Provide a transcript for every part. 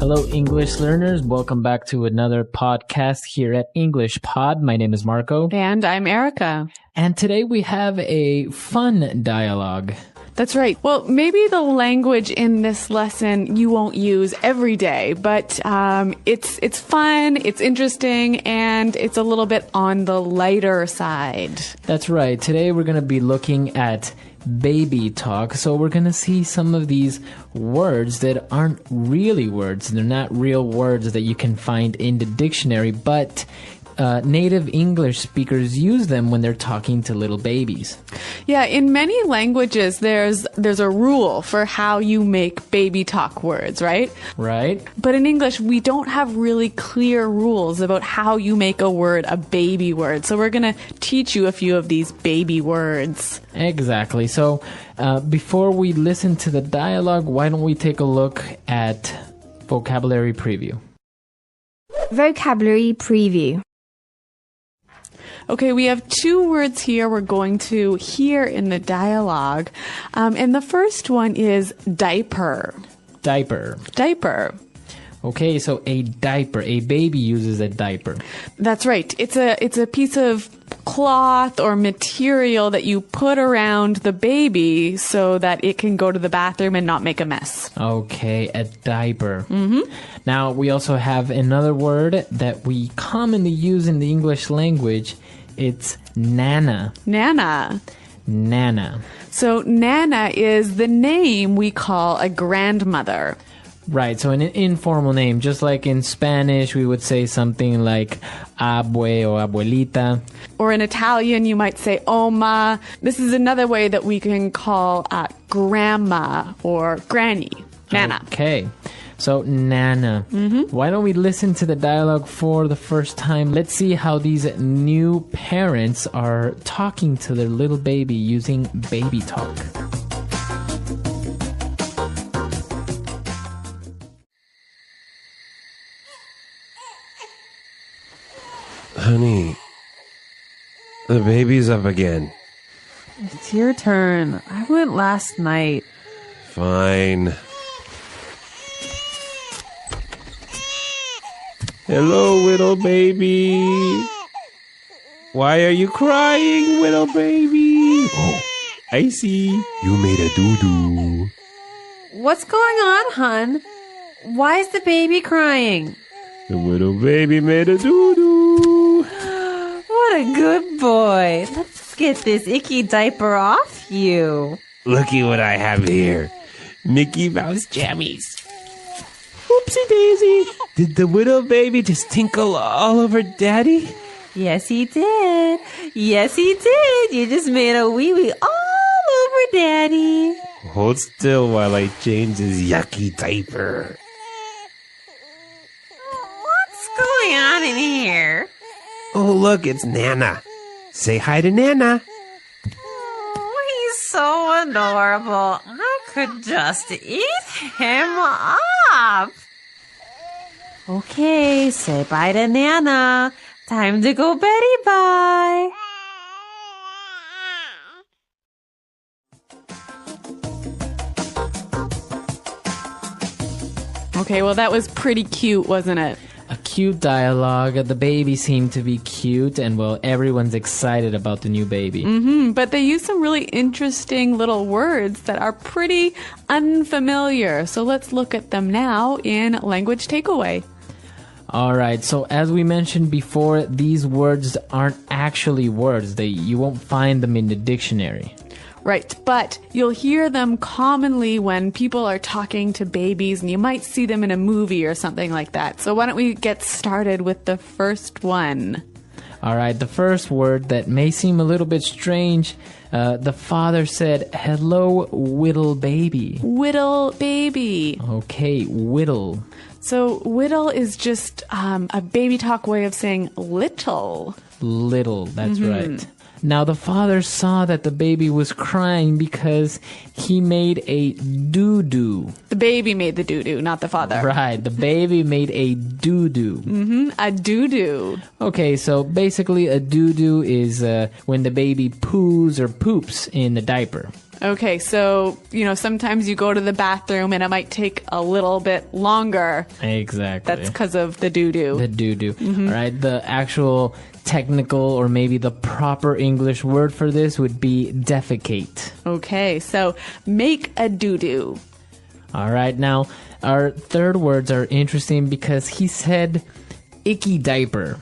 Hello, English learners. Welcome back to another podcast here at English Pod. My name is Marco. And I'm Erica. And today we have a fun dialogue. That's right. Well, maybe the language in this lesson you won't use every day, but it's fun, it's interesting, and it's a little bit on the lighter side. That's right. Today we're going to be looking at baby talk. So we're going to see some of these words that aren't really words. They're not real words that you can find in the dictionary, but native English speakers use them when they're talking to little babies. Yeah, in many languages, there's a rule for how you make baby talk words, right? Right. But in English, we don't have really clear rules about how you make a word a baby word. So we're going to teach you a few of these baby words. Exactly. So before we listen to the dialogue, why don't we take a look at vocabulary preview? Vocabulary preview. Okay, we have two words here we're going to hear in the dialogue. And the first one is diaper. Diaper. Diaper. Okay, so a diaper. A baby uses a diaper. That's right. It's a piece of cloth or material that you put around the baby so that it can go to the bathroom and not make a mess. Okay, a diaper. Mm-hmm. Now, we also have another word that we commonly use in the English language. It's Nana. Nana. Nana. So Nana is the name we call a grandmother. Right, so an informal name, just like in Spanish, we would say something like abue or abuelita. Or in Italian, you might say oma. This is another way that we can call grandma or granny. Nana. Okay, so Nana. Mm-hmm. Why don't we listen to the dialogue for the first time? Let's see how these new parents are talking to their little baby using baby talk. Honey, the baby's up again. It's your turn. I went last night. Fine. Hello, little baby. Why are you crying, little baby? Oh, I see. You made a doo-doo. What's going on, hun? Why is the baby crying? The little baby made a doo-doo. What a good boy. Let's get this icky diaper off you. Looky what I have here. Mickey Mouse jammies. Oopsie daisy. Did the little baby just tinkle all over Daddy? Yes, he did. Yes, he did. You just made a wee-wee all over Daddy. Hold still while I change his yucky diaper. What's going on in here? Oh, look, it's Nana. Say hi to Nana. Oh, he's so adorable. I could just eat him up. Okay, say bye to Nana. Time to go Betty bye. Okay, well, that was pretty cute, wasn't it? A cute dialogue. The baby seemed to be cute, and well, everyone's excited about the new baby. Mm-hmm, but they use some really interesting little words that are pretty unfamiliar. So let's look at them now in Language Takeaway. All right, so as we mentioned before, these words aren't actually words. You won't find them in the dictionary. Right, but you'll hear them commonly when people are talking to babies, and you might see them in a movie or something like that. So why don't we get started with the first one? All right, the first word that may seem a little bit strange, the father said, "Hello, whittle baby." Whittle baby. Okay, whittle. So whittle is just a baby talk way of saying little. Little, that's right. Now, the father saw that the baby was crying because he made a doo-doo. The baby made the doo-doo, not the father. Right, the baby made a doo-doo. Mm-hmm, a doo-doo. Okay, so basically a doo-doo is when the baby poos or poops in the diaper. Okay, so, sometimes you go to the bathroom and it might take a little bit longer. Exactly. That's because of the doo-doo. The doo-doo. All right, the actual technical or maybe the proper English word for this would be defecate. Okay, so make a doo-doo. All right, now our third words are interesting because he said icky diaper.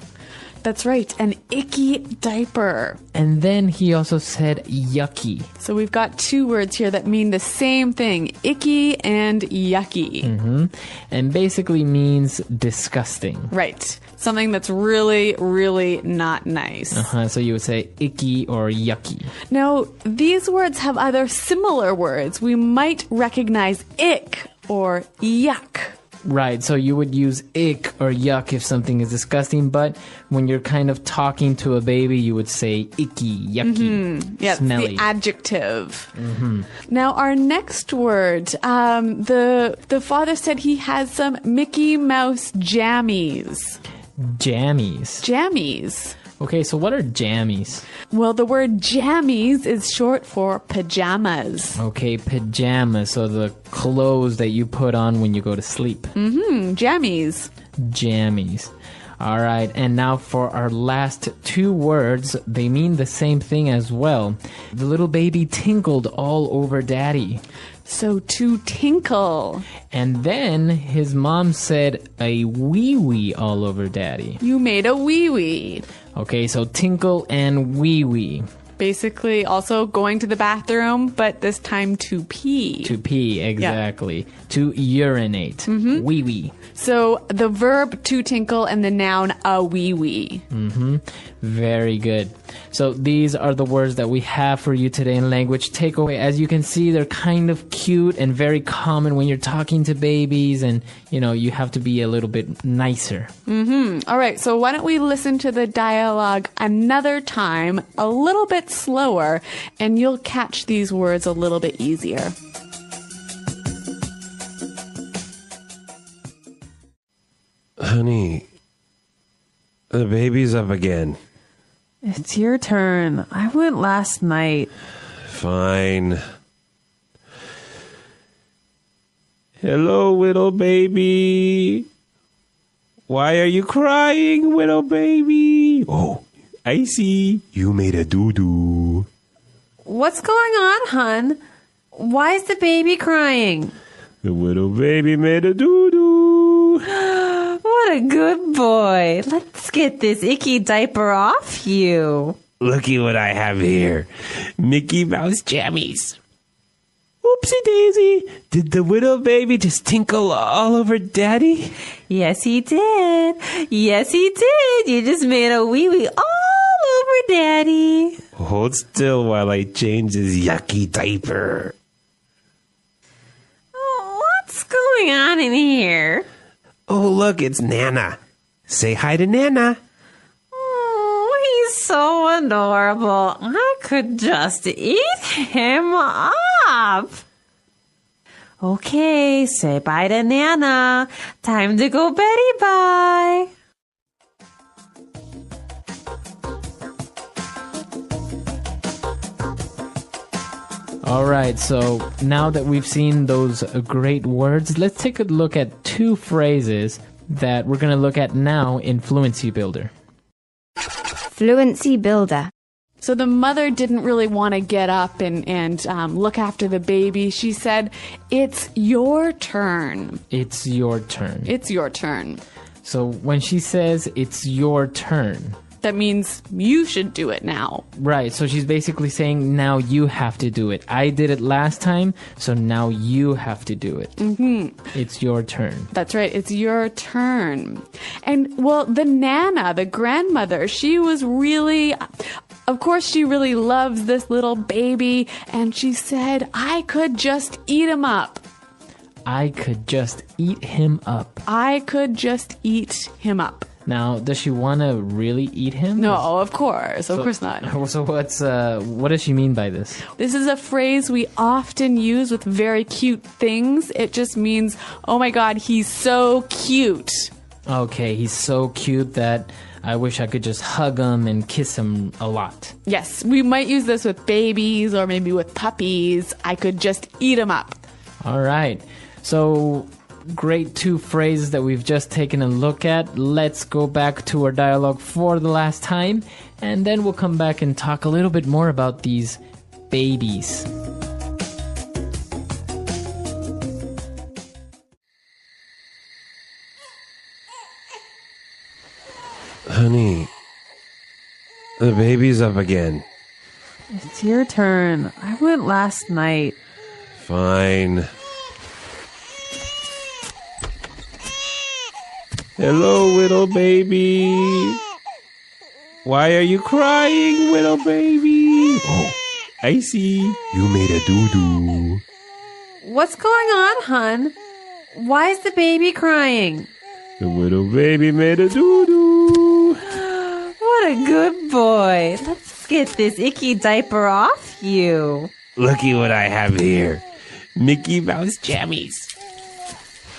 That's right, an icky diaper. And then he also said yucky. So we've got two words here that mean the same thing, icky and yucky. And basically means disgusting. Right, something that's really, really not nice. So you would say icky or yucky. Now, these words have other similar words. We might recognize ick or yuck. Right, so you would use ick or yuck if something is disgusting, but when you're kind of talking to a baby, you would say icky, yucky, Yes, smelly. the adjective. Now, our next word, the father said he has some Mickey Mouse jammies. Jammies. Jammies. Okay, so what are jammies? Well, the word jammies is short for pajamas. Okay, pajamas, so the clothes that you put on when you go to sleep. Jammies. Jammies. All right, and now for our last two words, they mean the same thing as well. The little baby tinkled all over daddy. So to tinkle. And then his mom said a wee-wee all over daddy. You made a wee-wee. Okay, so tinkle and wee-wee. Basically also going to the bathroom, but this time to pee. To pee, exactly. To urinate. Wee-wee. So the verb to tinkle and the noun a wee-wee. Very good. So these are the words that we have for you today in language takeaway. As you can see, they're kind of cute and very common when you're talking to babies, and you have to be a little bit nicer. All right, so why don't we listen to the dialogue another time, a little bit slower, and you'll catch these words a little bit easier. Honey, the baby's up again. It's your turn. I went last night. Fine. Hello, little baby. Why are you crying, little baby? Oh, I see. You made a doo-doo. What's going on, hun? Why is the baby crying? The little baby made a doo-doo. What a good boy. Let's get this icky diaper off you. Looky what I have here. Mickey Mouse jammies. Oopsie daisy. Did the little baby just tinkle all over daddy? Yes, he did. Yes, he did. You just made a wee-wee all over daddy. Hold still while I change his yucky diaper. What's going on in here? Oh, look, it's Nana. Say hi to Nana. Oh, he's so adorable. I could just eat him up. Okay, say bye to Nana. Time to go Betty bye. All right, so now that we've seen those great words, let's take a look at two phrases that we're going to look at now in Fluency Builder. Fluency Builder. So the mother didn't really want to get up and look after the baby. She said, "It's your turn. It's your turn. It's your turn." So when she says it's your turn, That means you should do it now. right, so she's basically saying now you have to do it. I did it last time, so now you have to do it. It's your turn. That's right. It's your turn. And, well, the Nana, the grandmother, she was really... Of course, she really loves this little baby, and she said, I could just eat him up. I could just eat him up. I could just eat him up. Now, does she want to really eat him? No, of course. Of course not. So what does she mean by this? This is a phrase we often use with very cute things. It just means, oh my God, he's so cute. Okay, he's so cute that I wish I could just hug him and kiss him a lot. Yes, we might use this with babies or maybe with puppies. I could just eat them up. All right. So, great 2 phrases that we've just taken a look at. Let's go back to our dialogue for the last time, and then we'll come back and talk a little bit more about these babies. Honey, the baby's up again. It's your turn. I went last night. Fine. Hello, little baby. Why are you crying, little baby? Oh, I see. You made a doo-doo. What's going on, hun? Why is the baby crying? The little baby made a doo-doo. What a good boy. Let's get this icky diaper off you. Looky what I have here. Mickey Mouse jammies.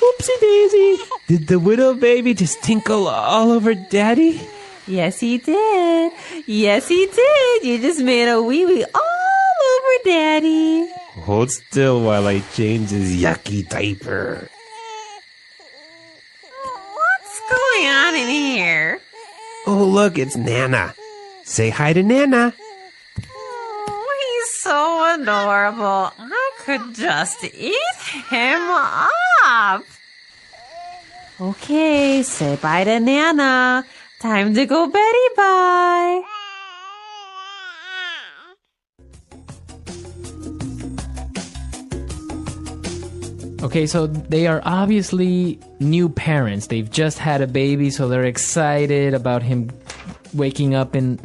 Oopsie daisy. Did the little baby just tinkle all over Daddy? Yes, he did. Yes, he did. You just made a wee-wee all over Daddy. Hold still while I change his yucky diaper. What's going on in here? Oh, look, it's Nana. Say hi to Nana. Oh, he's so adorable. I could just eat him up. Okay, say bye to Nana. Time to go Betty bye. Okay, so they are obviously new parents. They've just had a baby, so they're excited about him waking up, and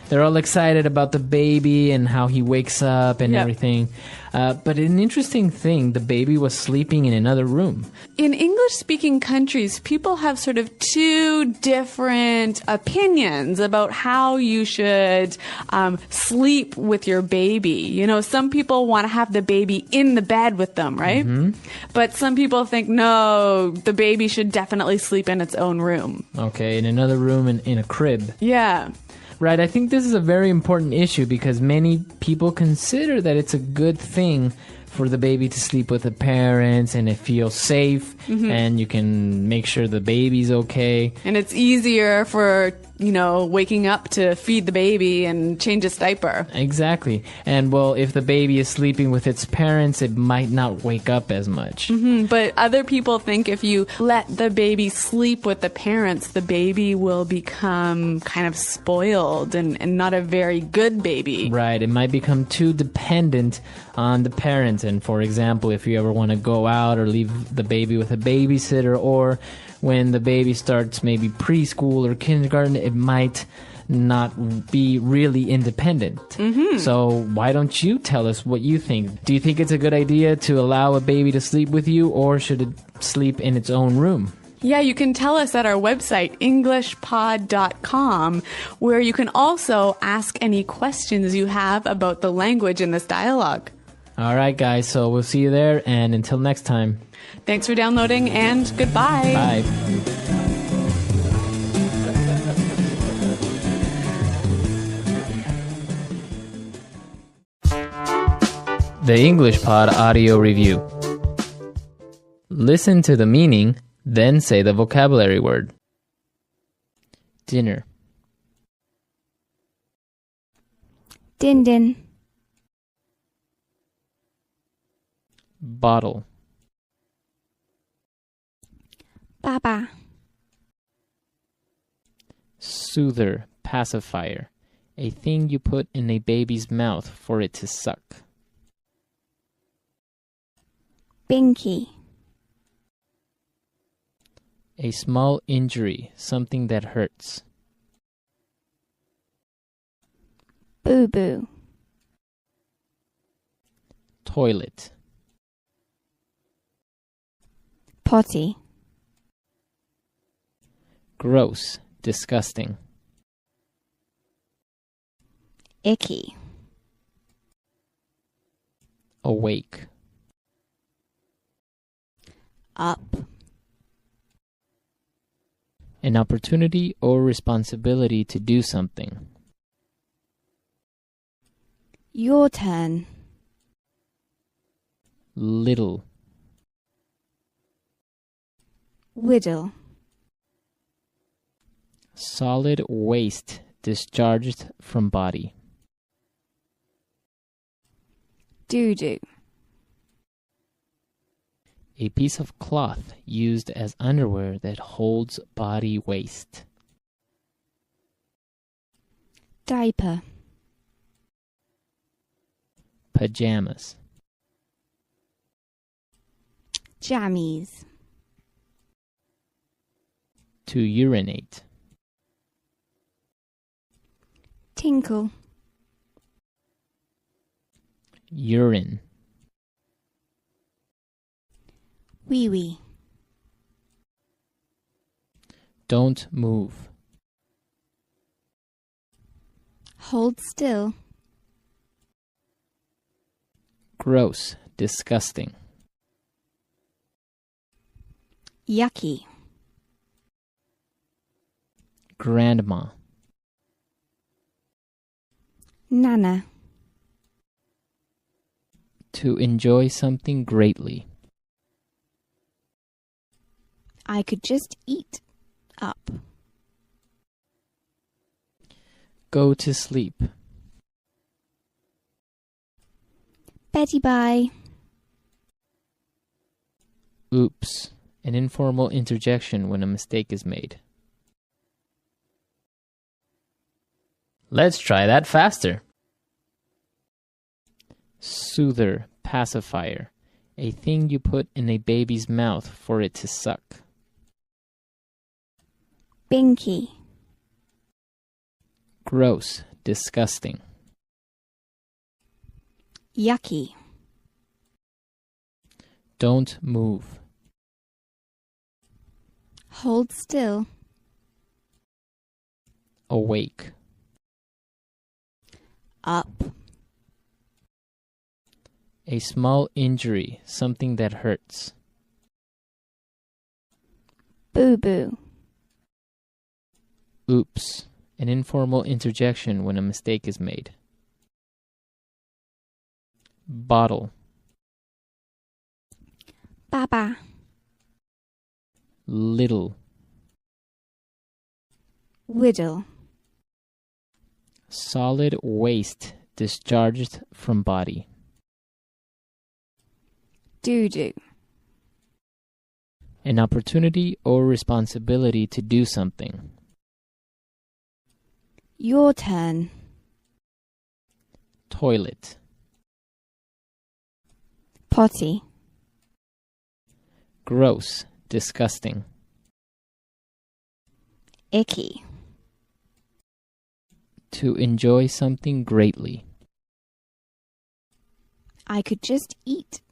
they're all excited about the baby and how he wakes up and everything. But an interesting thing, the baby was sleeping in another room. In English-speaking countries, people have sort of 2 different opinions about how you should sleep with your baby. You know, some people want to have the baby in the bed with them, right? Mm-hmm. But some people think, no, the baby should definitely sleep in its own room. Okay, in another room in a crib. Yeah. Right, I think this is a very important issue because many people consider that it's a good thing for the baby to sleep with the parents and it feels safe and you can make sure the baby's okay. And it's easier for, you know, waking up to feed the baby and change its diaper. Exactly. And well, if the baby is sleeping with its parents, it might not wake up as much. But other people think if you let the baby sleep with the parents, the baby will become kind of spoiled and not a very good baby. Right. It might become too dependent on the parents. And for example, if you ever want to go out or leave the baby with a babysitter, or when the baby starts maybe preschool or kindergarten, it might not be really independent. So why don't you tell us what you think? Do you think it's a good idea to allow a baby to sleep with you, or should it sleep in its own room? Yeah, you can tell us at our website, englishpod.com, where you can also ask any questions you have about the language in this dialogue. All right, guys, so we'll see you there, and until next time. Thanks for downloading, and goodbye. Bye. The English Pod Audio Review. Listen to the meaning, then say the vocabulary word. Dinner. Din din. Bottle. Baba. Soother, pacifier. A thing you put in a baby's mouth for it to suck. Binky. A small injury, something that hurts. Boo boo. Toilet. Potty. Gross, disgusting. Icky. Awake. Up. An opportunity or responsibility to do something. Your turn. Little. Whittle. Solid waste discharged from body. Doo-doo. A piece of cloth used as underwear that holds body waste. Diaper. Pajamas. Jammies. To urinate. Tinkle. Urine. Wee-wee. Don't move. Hold still. Gross. Disgusting. Yucky. Grandma. Nana. To enjoy something greatly. I could just eat up. Go to sleep. Betty bye. Oops. An informal interjection when a mistake is made. Let's try that faster. Soother, pacifier. A thing you put in a baby's mouth for it to suck. Binky. Gross, disgusting. Yucky. Don't move. Hold still. Awake. Up. A small injury, something that hurts. Boo-boo. Oops. An informal interjection when a mistake is made. Bottle. Baba. Little. Whittle. Solid waste discharged from body. Doo-doo. An opportunity or responsibility to do something. Your turn. Toilet. Potty. Gross, disgusting. Icky. To enjoy something greatly. I could just eat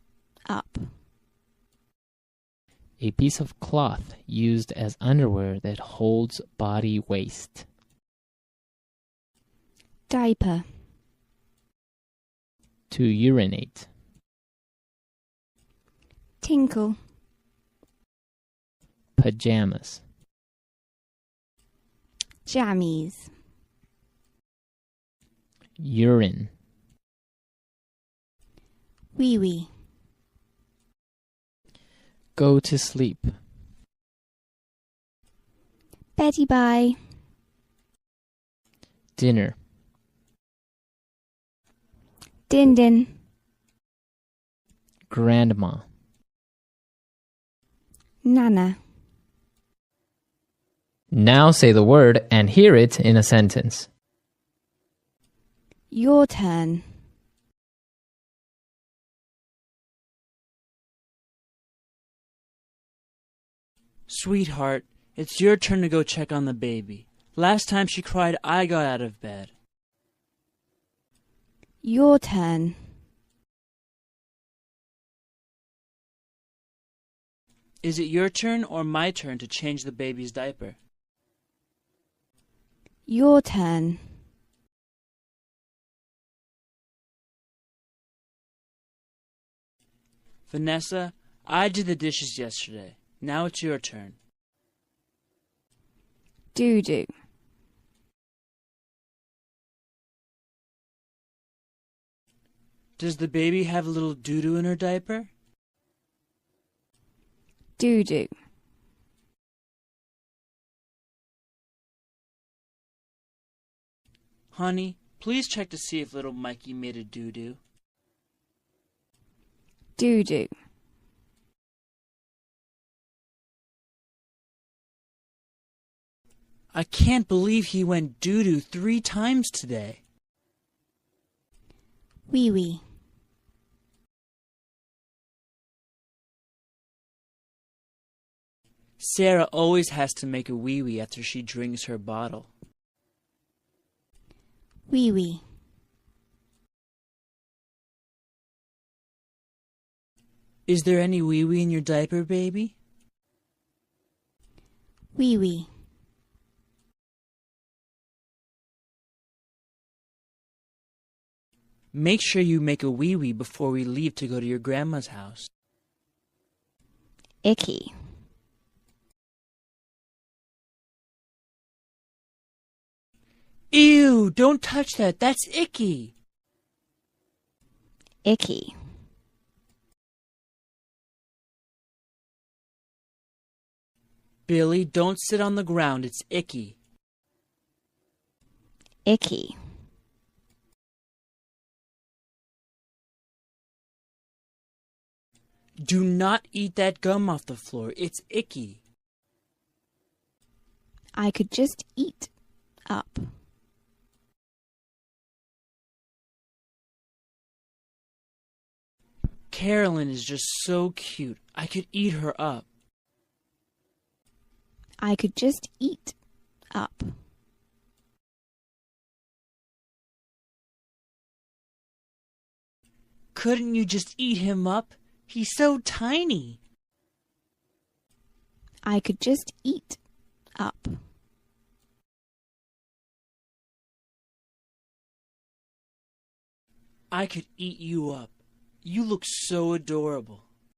up. A piece of cloth used as underwear that holds body waste. Diaper. To urinate. Tinkle. Pajamas. Jammies. Urine. Wee-wee. Go to sleep. Betty bye. Dinner. Din-din. Grandma. Nana. Now say the word and hear it in a sentence. Your turn. Sweetheart, it's your turn to go check on the baby. Last time she cried, I got out of bed. Your turn. Is it your turn or my turn to change the baby's diaper? Your turn. Vanessa, I did the dishes yesterday. Now it's your turn. Doo-doo. Does the baby have a little doo-doo in her diaper? Doo-doo. Honey, please check to see if little Mikey made a doo-doo. Doo-doo. I can't believe he went doo-doo 3 times today. Wee-wee. Sarah always has to make a wee-wee after she drinks her bottle. Wee-wee. Is there any wee-wee in your diaper, baby? Wee-wee. Make sure you make a wee-wee before we leave to go to your grandma's house. Icky. Ew! Don't touch that. That's icky. Icky. Billy, don't sit on the ground. It's icky. Icky. Do not eat that gum off the floor. It's icky. I could just eat up. Carolyn is just so cute. I could eat her up. I could just eat up. Couldn't you just eat him up? He's so tiny. I could just eat up. I could eat you up. You look so adorable.